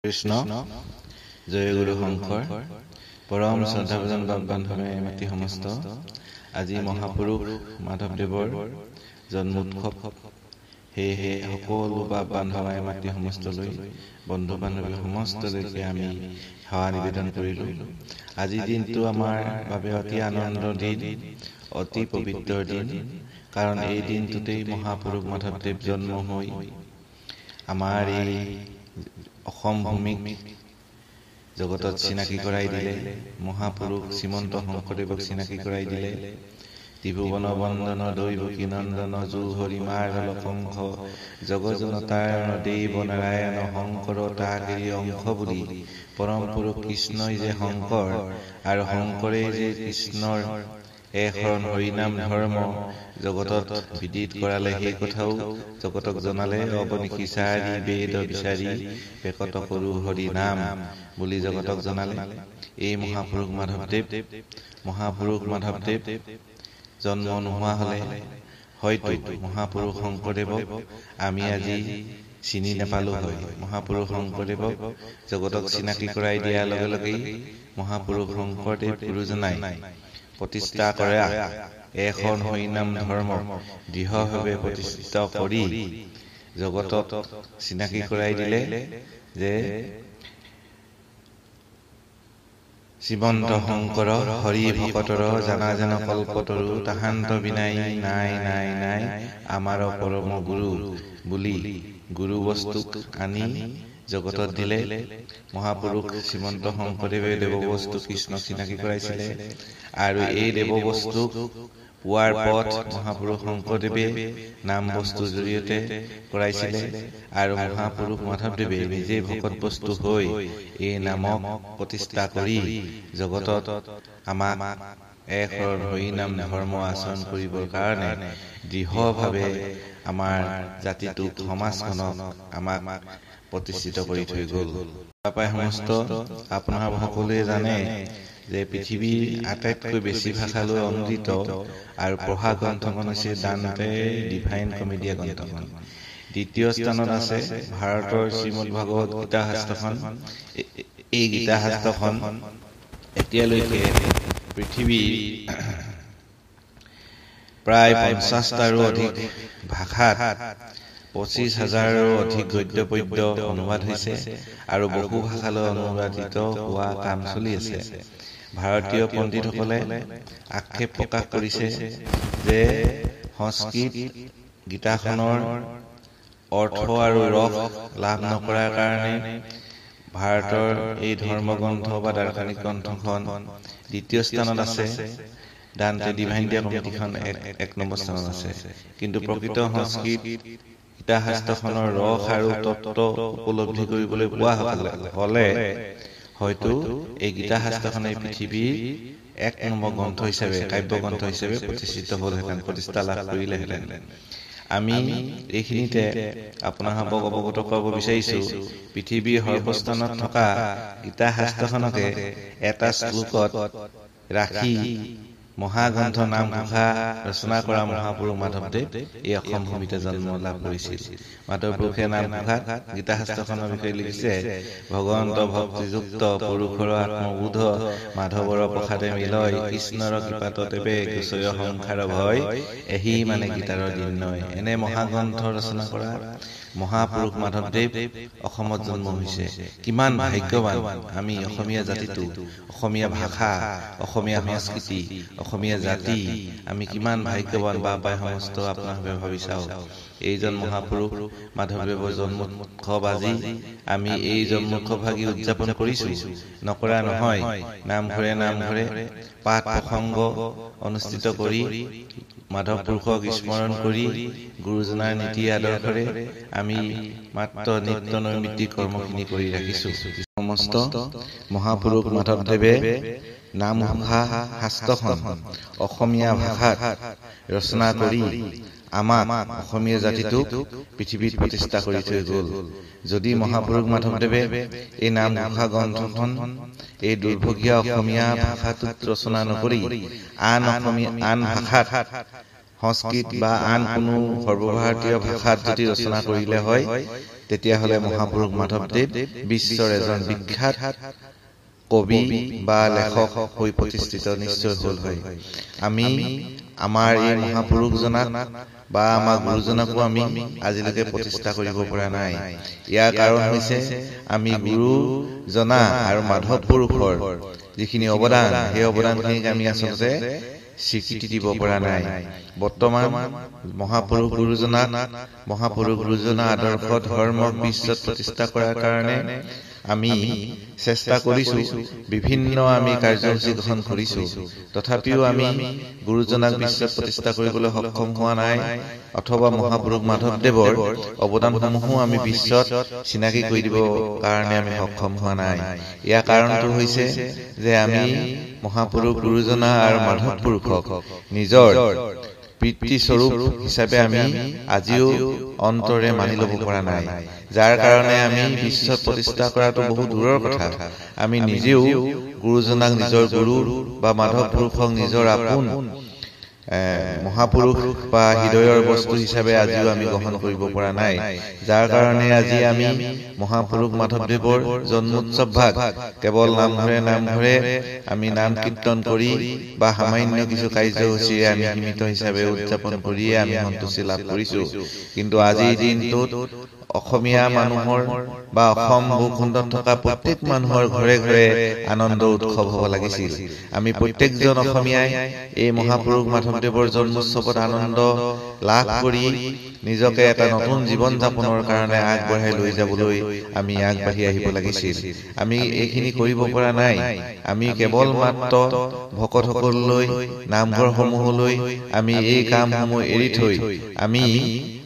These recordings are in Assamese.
কৃষ্ণ জয় গুৰু শংকৰ পৰম শ্ৰদ্ধাভাজন বান্ধৱে মাতি সমস্ত আজি মহাপুৰুষ মাধৱদেৱৰ জন্মোৎসৱ সেয়েহে সকলো বান্ধৱাই মাতি সমস্তলৈ বন্ধু বান্ধৱী সমস্তলৈকে আমি সেৱা নিবেদন কৰিলো। আজি দিনটো আমাৰ বাবে অতি আনন্দৰ দিন, অতি পবিত্ৰ দিন, কাৰণ এই দিনটোতেই মহাপুৰুষ মাধৱদেৱ জন্ম হৈ আমাৰ এই অসম ভূমিক জগতত চিনাকি কৰাই দিলে। মহাপুৰুষ শ্ৰীমন্ত শংকৰদেৱক চিনাকি কৰাই দিলে। ত্ৰিভুৱন বন্দন দৈৱকী নন্দন জু হৰিমাৰ লকংখ জগজনতায়ণ দেৱ নাৰায়ণ শংকৰ তাকেৰি অংশ বুলি পৰম পুৰুষ কৃষ্ণই যে শংকৰ আৰু শংকৰে যে কৃষ্ণৰ এখন হৰিনাম ধৰ্ম জগতত বিদিত কৰালে, সেই কথাও জগতক জনালে। অৱনিশিচাৰি বেদ বিচাৰি পেকত কৰো হৰি নাম বুলি জগতক জনালে। এই মহাপুৰুষ মাধৱদেৱ জন্ম নোহোৱা হলে হয়তো মহাপুৰুষ শংকৰদেৱক আমি আজি চিনি নাপালো হয়। মহাপুৰুষ শংকৰদেৱক জগতক চিনাকি কৰাই দিয়াৰ লগে লগেই মহাপুৰুষ শংকৰদেৱ গুৰুজনাই প্ৰতিষ্ঠা কৰা এখন হৰিনাম ধৰ্ম দৃঢ়ভাৱে প্ৰতিষ্ঠিত কৰি জগতক চিনাকি কৰাই দিলে যে শ্ৰীমন্ত শংকৰ হৰি ভকতৰ জানা যেন কল্পতৰু তাহান্ত বিনাই নাই নাই নাই আমাৰ পৰম গুৰু বুলি গুৰু বস্তুক আনি জগতত দিলে। মহাপুৰুষ শ্ৰীমন্ত শংকৰদেৱে দেৱবস্তু কৃষ্ণক চিনাকি কৰাইছিলে আৰু এই দেৱবস্তুক পোৱাৰ পথ মহাপুৰুষ শংকৰদেৱে নাম বস্তুৰ জৰিয়তে কৰাইছিলে আৰু মহাপুৰুষ মাধৱদেৱে নিজে ভকত বস্তু হৈ এই নামক প্ৰতিষ্ঠা কৰি জগতত আমাক এক হৰিনাম ধৰ্ম আচৰণ কৰিবৰ কাৰণে দৃঢ়ভাৱে আমাৰ জাতিটোক সমাজখনক আমাক প্ৰতিষ্ঠিত কৰি থৈ গল। তাৰপৰা সমস্ত আপোনাৰ সকলোৱে জানে যে পৃথিৱীৰ আটাইতকৈ বেছি ভাষালৈ অনুদিত আৰু পঢ়া গ্ৰন্থখন হৈছে দান্তে ডিভাইন কমেডিয়া গ্ৰন্থখন। দ্বিতীয় স্থানত আছে ভাৰতৰ শ্ৰীমদ ভাগৱত গীতা শাস্ত্ৰখন। এই গীতা শাস্ত্ৰখন এতিয়ালৈকে পৃথিৱীৰ প্ৰায় 50টাৰো অধিক ভাষাত 25,000ৰো অধিক গদ্য পদ্য অনুবাদ হৈছে আৰু বহু ভাষালৈ অনুবাদিত হোৱা কাম চলি আছে। ভাৰতীয় পণ্ডিতসকলে আক্ষেপ প্ৰকাশ কৰিছে যে সংস্কৃত গীতাখনৰ অৰ্থ আৰু ৰস লাভ নকৰাৰ কাৰণে ভাৰতৰ এই ধৰ্মগ্ৰন্থ বা দাৰ্শনিক গ্ৰন্থখন দ্বিতীয় স্থানত আছে। দান্তে ডিভাইন কমেডিখন এক নম্বৰ স্থানত আছে। কিন্তু প্ৰকৃত সংস্কৃত গীতা শাস্ত্ৰখনৰ ৰস আৰু তত্ত্ব উপলব্ধি কৰিবলৈ পোৱা হলে হয়তো এই গীতা শাস্ত্ৰখনে পৃথিৱীৰ এক নম্বৰ গ্ৰন্থ হিচাপে কাব্য গ্ৰন্থ হিচাপে প্ৰতিষ্ঠিত হলহেঁতেন, প্ৰতিষ্ঠা লাভ কৰিলেহেঁতেন। আমি এইখিনিতে আপোনালোকক অৱগত কৰাব বিচাৰিছো, পৃথিৱীৰ সৰ্বস্থানত থকা গীতা শাস্ত্ৰখনকে এটা শ্লোকত ৰাখি মহাগ্ৰন্থ নামঘোষা ৰচনা কৰা মহাপুৰুষ মাধৱদেৱ এই অসম ভূমিতে জন্ম লাভ কৰিছিল। মাধৱপুৰুষে নামঘোষাত গীতা শাস্ত্ৰখনৰ বিষয়ে লিখিছে, ভগৱন্ত ভক্তিযুক্ত পুৰুষৰ আত্মবোধ মাধৱৰ প্ৰসাদে মিলয় কৃষ্ণৰ কৃপাত তেৱে গোচৰ সংসাৰ ভয় এহি মানে গীতাৰ দিন নয়। এনে মহাগ্ৰন্থ ৰচনা কৰা মহাপুৰুষ মাধৱদেৱ অসমত জন্ম হৈছে। কিমান ভাগ্যৱান আমি অসমীয়া জাতিটো, অসমীয়া ভাষা, অসমীয়া সংস্কৃতি, অসমীয়া জাতি, আমি কিমান ভাগ্যৱান বা পাই সমস্ত আপোনালোকে ভাবি চাওক। এইজন মহাপুৰুষ মাধৱদেৱৰ জন্মোৎসৱ আজি আমি এই জন্মোৎসৱ ভাগি উদযাপন কৰিছো, নকৰা নহয়। নামঘৰে পাঠ প্ৰসংগ অনুষ্ঠিত কৰি মাধৱ পুৰুষক স্মৰণ কৰি গুৰুজনাৰ নীতি আদৰ্শৰে আমি মাত্ৰ নিত্য নৈমিত্তিক কৰ্মখিনি কৰি ৰাখিছো। সমস্ত মহাপুৰুষ মাধৱদেৱে নামঘোষা শাস্ত্ৰখন অসমীয়া ভাষাত ৰচনা কৰি আমাক অসমীয়া জাতিটোক পৃথিৱীত প্ৰতিষ্ঠা কৰি থৈ গল। যদি মহাপুৰুষ মাধৱদেৱে এই নামঘোষা গ্ৰন্থখন এই দুৰ্ভগীয়া অসমীয়া ভাষাটোত ৰচনা নকৰি আন ভাষাত সংস্কৃত বা আন কোনো সৰ্বভাৰতীয় ভাষাত যদি ৰচনা কৰিলে হয় তেতিয়াহ'লে মহাপুৰুষ মাধৱদেৱ বিশ্বৰ এজন বিখ্যাত কবি বা লেখক হৈ প্ৰতিষ্ঠিত নিশ্চয় হ'ল হয়। আমি আমাৰ এই মহাপুৰুষজনাক বা আমাৰ গুৰুজনাকো আমি আজিলৈকে প্ৰতিষ্ঠা কৰিব পৰা নাই। ইয়াৰ কাৰণ হৈছে আমি গুৰুজনা আৰু মাধৱ পুৰুষৰ যিখিনি অৱদান সেই অৱদানখিনিক আমি আচলতে স্বীকৃতি দিব পৰা নাই। বৰ্তমান মহাপুৰুষ গুৰুজনা আদৰ্শ ধৰ্মক বিশ্বত প্ৰতিষ্ঠা কৰাৰ কাৰণে আমি চেষ্টা কৰিছো, বিভিন্ন আমি কাৰ্যসূচী গ্ৰহণ কৰিছো, তথাপিও আমি গুৰুজনাক বিশ্বত প্ৰতিষ্ঠা কৰিবলৈ সক্ষম হোৱা নাই, অথবা মহাপুৰুষ মাধৱদেৱৰ অৱদানসমূহো আমি বিশ্বত চিনাকি কৰি দিব কাৰণে আমি সক্ষম হোৱা নাই। ইয়াৰ কাৰণটো হৈছে যে আমি মহাপুৰুষ গুৰুজনা আৰু মাধৱ পুৰুষক নিজৰ পিতৃস্বৰূপ হিচাপে আমি আজিও অন্তৰে মানি ল'ব পৰা নাই, যাৰ কাৰণে আমি বিশ্বত প্ৰতিষ্ঠা কৰাটো বহু দূৰৰ কথা। আমি নিজেও গুৰুজনাক নিজৰ গুৰু বা মাধৱ পুৰুষক নিজৰ আপোন মহাপুৰুষ বা হৃদয়ৰ বস্তু হিচাপে আজিও আমি গ্ৰহণ কৰিব পৰা নাই, যাৰ কাৰণে আজি আমি মহাপুৰুষ মাধৱদেৱৰ জন্মোৎসৱ ভাগ কেৱল নামঘৰে আমি নাম কীৰ্তন কৰি বা সামান্য কিছু কাৰ্যসূচীৰে আমি সীমিত হিচাপে উদযাপন কৰিয়ে আমি সন্তুষ্টি লাভ কৰিছো। কিন্তু আজিৰ দিনটোত অসমীয়া মানুহৰ বা অসম ভূখণ্ডত থকা প্ৰত্যেক মানুহৰ ঘৰে ঘৰে আনন্দ উৎসৱ হ'ব লাগিছিল। আমি প্ৰত্যেকজন অসমীয়াই এই মহাপুৰুষ মাধৱদেৱৰ জন্মোৎসৱত আনন্দ লাভ কৰি নিজকে এটা নতুন জীৱন যাপনৰ কাৰণে আগবঢ়াই লৈ যাবলৈ আমি আগবাঢ়ি আহিব লাগিছিল। আমি এইখিনি কৰিব পৰা নাই। আমি কেৱল মাত্ৰ ভকতসকললৈ নামঘৰসমূহলৈ আমি এই কামসমূহ এৰি থৈ আমি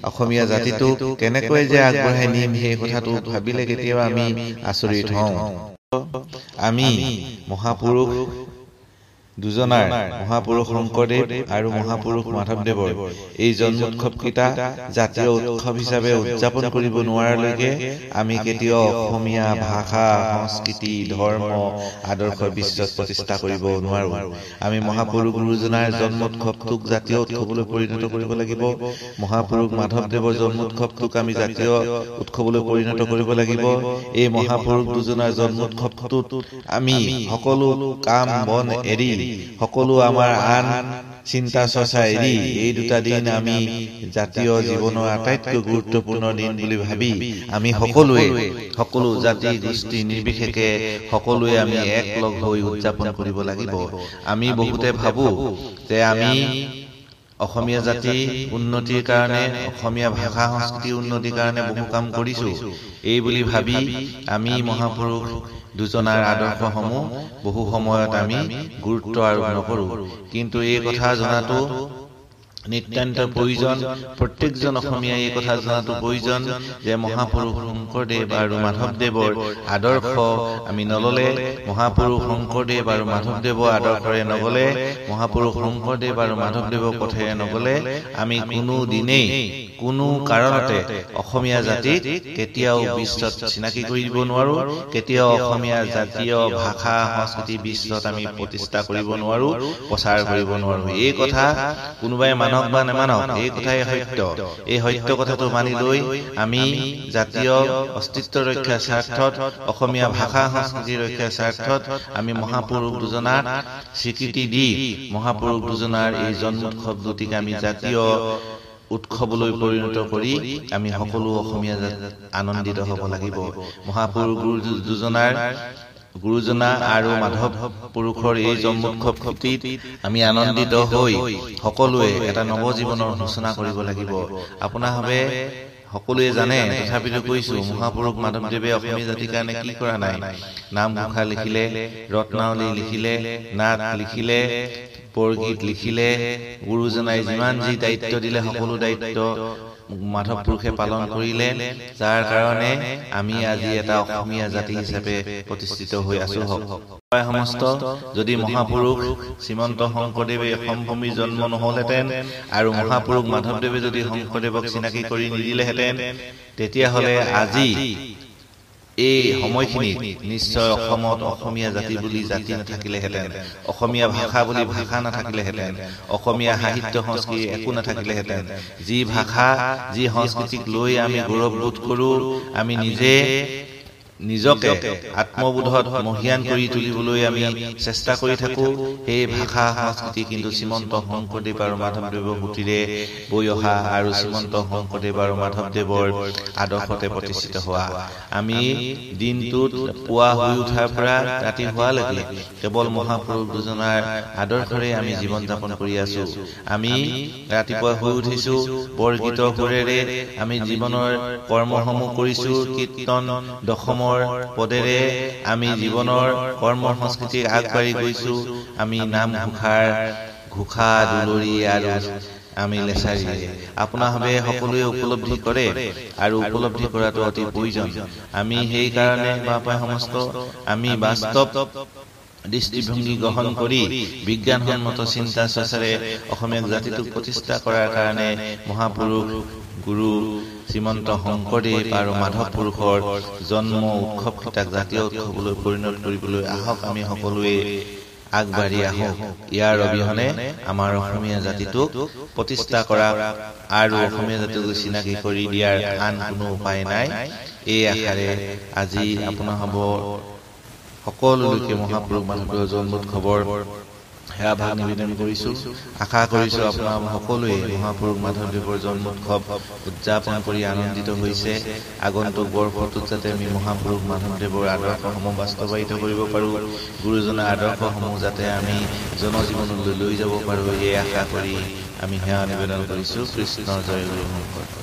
অসমীয়া জাতিটোক কেনেকৈ যে আগবঢ়াই নিম সেই কথাটো ভাবিলে কেতিয়াবা আমি আচৰিত হওঁ। আমি মহাপুৰুষ দুজনাৰ মহাপুৰুষ শংকৰদেৱ আৰু মহাপুৰুষ মাধৱদেৱৰ এই জন্মোৎসৱকেইটা জাতীয় উৎসৱ হিচাপে উদযাপন কৰিব নোৱাৰালৈকে আমি কেতিয়াও অসমীয়া ভাষা, সংস্কৃতি, ধৰ্ম, আদৰ্শ বিশ্বত প্ৰতিষ্ঠা কৰিব নোৱাৰো। আমি মহাপুৰুষ গুৰুজনাৰ জন্মোৎসৱটোক জাতীয় উৎসৱলৈ পৰিণত কৰিব লাগিব। মহাপুৰুষ মাধৱদেৱৰ জন্মোৎসৱটোক আমি জাতীয় উৎসৱলৈ পৰিণত কৰিব লাগিব। এই মহাপুৰুষ দুজনাৰ জন্মোৎসৱটোত আমি সকলো কাম বন এৰি, সকলো আমাৰ আন চিন্তা চৰ্চা এৰি এই দুটা দিন আমি জাতীয় জীৱনৰ আটাইতকৈ গুৰুত্বপূৰ্ণ দিন বুলি ভাবি আমি সকলো জাতি গোষ্ঠী নিৰ্বিশেষে সকলোৱে আমি একলগ হৈ উদযাপন কৰিব লাগিব। আমি বহুতে ভাবো যে আমি অসমীয়া জাতি উন্নতিৰ কাৰণে, অসমীয়া ভাষা সংস্কৃতিৰ উন্নতিৰ কাৰণে বহু কাম কৰিছো, এই বুলি ভাবি আমি মহাপুৰুষ দুজনাৰ আদৰ্শসমূহ বহু সময়ত আমি গুৰুত্ব আৰোপ নকৰো। কিন্তু এই কথা জনাটো নিতান্ত প্ৰয়োজন। প্ৰত্যেকজন অসমীয়াই এই কথা জনাটো প্ৰয়োজন যে মহাপুৰুষ শংকৰদেৱ আৰু মাধৱদেৱৰ আদৰ্শ আমি নললে, মহাপুৰুষ শংকৰদেৱ আৰু মাধৱদেৱৰ আদৰ্শৰে নগলে, মহাপুৰুষ শংকৰদেৱ আৰু মাধৱদেৱৰ পথেৰে নগলে আমি কোনো দিনেই কোনো কাৰণতে অসমীয়া জাতিক কেতিয়াও বিশ্বত চিনাকি কৰি দিব নোৱাৰো, কেতিয়াও অসমীয়া জাতীয় ভাষা সংস্কৃতি বিশ্বত আমি প্ৰতিষ্ঠা কৰিব নোৱাৰো, প্ৰচাৰ কৰিব নোৱাৰো। এই কথা কোনোবাই মানক বা নেমানক, এই কথাই সত্য। এই সত্য কথাটো মানি লৈ আমি জাতীয় অস্তিত্ব ৰক্ষাৰ স্বাৰ্থত, অসমীয়া ভাষা সংস্কৃতি ৰক্ষাৰ স্বাৰ্থত আমি মহাপুৰুষ দুজনাক স্বীকৃতি দি মহাপুৰুষ দুজনাৰ এই জন্মোৎসৱ দুটিক আমি জাতীয় উৎসৱলৈ পৰিণত কৰি আমি সকলো অসমীয়া আনন্দিত হ'ব লাগিব। মহাপুৰুষ গুৰুজনা আৰু মাধৱ পুৰুষৰ এই জন্মোৎসৱটিত আমি আনন্দিত হৈ সকলোৱে এটা নৱজীৱনৰ সূচনা কৰিব লাগিব। আপোনাৰভাৱে সকলোৱে জানে, তথাপিতো কৈছো, মহাপুৰুষ মাধৱদেৱে অসমীয়া জাতিৰ কাৰণে কি কৰা নাই? নামঘোষা লিখিলে, ৰত্নাৱলী লিখিলে, নাট লিখিলে, বৰগীত লিখিলে, গুৰুজনাই যিমান যি দায়িত্ব দিলে সকলো দায়িত্ব মাধৱ পুৰুষে পালন কৰিলে, যাৰ কাৰণে আমি আজি এটা অসমীয়া জাতি হিচাপে প্ৰতিষ্ঠিত হৈ আছো। সমস্ত যদি মহাপুৰুষ শ্ৰীমন্ত শংকৰদেৱে অসম ভূমিৰ জন্ম নহলহেঁতেন আৰু মহাপুৰুষ মাধৱদেৱে যদি শংকৰদেৱক চিনাকি কৰি নিদিলেহেঁতেন, তেতিয়াহ'লে আজি এই সময়খিনিত নিশ্চয় অসমত অসমীয়া জাতি বুলি জাতি নাথাকিলেহেঁতেন, অসমীয়া ভাষা বুলি ভাষা নাথাকিলেহেঁতেন, অসমীয়া সাহিত্য সংস্কৃতি একো নাথাকিলেহেঁতেন। যি ভাষা যি সংস্কৃতিক লৈ আমি গৌৰৱবোধ কৰো, আমি নিজকে আত্মবোধত মহিয়ান কৰি তুলিবলৈ আমি চেষ্টা কৰি থাকো, সেই ভাষা সংস্কৃতি কিন্তু শ্ৰীমন্ত শংকৰদেৱ আৰু মাধৱদেৱৰ সুতিৰে বৈ অহা আৰু শ্ৰীমন্ত শংকৰদেৱ আৰু মাধৱদেৱৰ আদৰ্শতে প্ৰতিষ্ঠিত হোৱা। আমি দিনটোত পুৱা শুই উঠাৰ পৰা ৰাতি হোৱালৈকে কেৱল মহাপুৰুষ দুজনাৰ আদৰ্শৰে আমি জীৱন যাপন কৰি আছো। আমি ৰাতিপুৱা শুই উঠিছো, বৰগীতৰ সুৰেৰে আমি জীৱনৰ কৰ্মসমূহ কৰিছো, কীৰ্তন দশমৰ পদেৰে আমি জীৱনৰ কৰ্ম সংস্কৃতিক আগবাঢ়ি গৈছো। আমি নাম ঘোষা দুলৰি আৰু আমি লেচাৰীৰে আপোনাভাৱে সকলোৱে উপলব্ধি কৰে আৰু উপলব্ধি কৰাটো অতি প্ৰয়োজন। আমি সেইকাৰণে সমস্ত আমি বাস্তৱ দৃষ্টিভংগী গ্ৰহণ কৰি বিজ্ঞানসন্মত চিন্তা চৰ্চাৰে অসমীয়া জাতিটোক প্ৰতিষ্ঠা কৰাৰ কাৰণে মহাপুৰুষ গুৰু শ্ৰীমন্ত শংকৰদেৱ আৰু মাধৱ পুৰুষৰ জন্ম উৎসৱ কেইটাক জাতীয় উৎসৱলৈ পৰিণত কৰিবলৈ আহক, আমি সকলোৱে আগবাঢ়ি আহক। ইয়াৰ অবিহনে আমাৰ অসমীয়া জাতিটোক প্ৰতিষ্ঠা কৰা আৰু অসমীয়া জাতিটোক চিনাকি কৰি দিয়াৰ আন কোনো উপায় নাই। এই আশাৰে আজি আপোনাৰ হ'ব সকলোলৈকে মহাপুৰুষ মাধৱদেৱৰ জন্ম উৎসৱৰ সেৱা ভাগ নিবেদন কৰিছো। আশা কৰিছো আপোনাৰ সকলোৱে মহাপুৰুষ মাধৱদেৱৰ জন্ম উৎসৱ উদযাপন কৰি আনন্দিত হৈছে। আগন্তুক বৰ্ষটোত যাতে আমি মহাপুৰুষ মাধৱদেৱৰ আদৰ্শসমূহ বাস্তৱায়িত কৰিব পাৰো, গুৰুজনাৰ আদৰ্শসমূহ যাতে আমি জনজীৱনলৈ লৈ যাব পাৰো, এই আশা কৰি আমি সেৱা নিবেদন কৰিছো। কৃষ্ণ জয় গুৰু শংকৰ।